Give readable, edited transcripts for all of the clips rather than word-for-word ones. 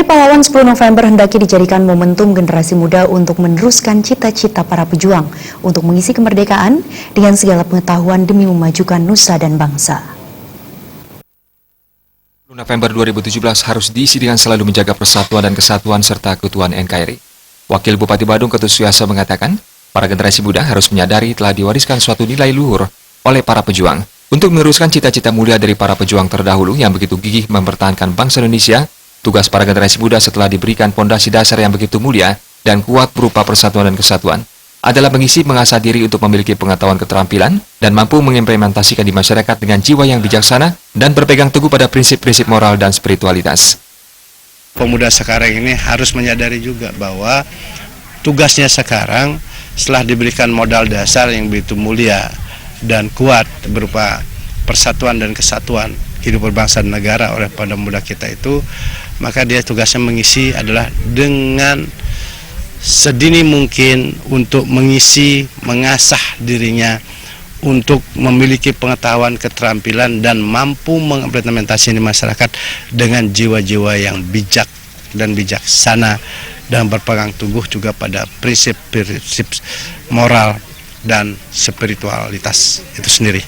Hari Pahlawan 10 November hendaknya dijadikan momentum generasi muda untuk meneruskan cita-cita para pejuang untuk mengisi kemerdekaan dengan segala pengetahuan demi memajukan nusa dan bangsa. 10 November 2017 harus diisi dengan selalu menjaga persatuan dan kesatuan serta keutuhan NKRI. Wakil Bupati Badung Ketut Suyasa mengatakan, para generasi muda harus menyadari telah diwariskan suatu nilai luhur oleh para pejuang untuk meneruskan cita-cita mulia dari para pejuang terdahulu yang begitu gigih mempertahankan bangsa Indonesia. Tugas para generasi muda setelah diberikan pondasi dasar yang begitu mulia dan kuat berupa persatuan dan kesatuan adalah mengisi mengasah diri untuk memiliki pengetahuan keterampilan dan mampu mengimplementasikan di masyarakat dengan jiwa yang bijaksana dan berpegang teguh pada prinsip-prinsip moral dan spiritualitas. Pemuda sekarang ini harus menyadari juga bahwa tugasnya sekarang setelah diberikan modal dasar yang begitu mulia dan kuat berupa persatuan dan kesatuan hidup berbangsa dan negara oleh para muda kita itu, maka dia tugasnya mengisi adalah dengan sedini mungkin untuk mengisi, mengasah dirinya untuk memiliki pengetahuan, keterampilan dan mampu mengimplementasikan di masyarakat dengan jiwa-jiwa yang bijak dan bijaksana dan berpegang teguh juga pada prinsip-prinsip moral dan spiritualitas itu sendiri.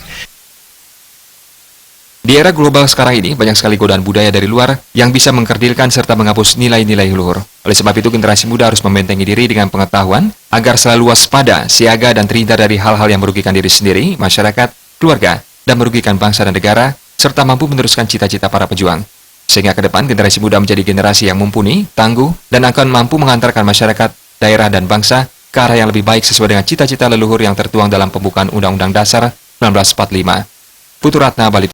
Di era global sekarang ini, banyak sekali godaan budaya dari luar yang bisa mengkerdilkan serta menghapus nilai-nilai luhur. Oleh sebab itu, generasi muda harus membentengi diri dengan pengetahuan agar selalu waspada, siaga, dan terhindar dari hal-hal yang merugikan diri sendiri, masyarakat, keluarga, dan merugikan bangsa dan negara, serta mampu meneruskan cita-cita para pejuang. Sehingga ke depan, generasi muda menjadi generasi yang mumpuni, tangguh, dan akan mampu mengantarkan masyarakat, daerah, dan bangsa ke arah yang lebih baik sesuai dengan cita-cita leluhur yang tertuang dalam pembukaan Undang-Undang Dasar 1945. Putu Ratna, Bali.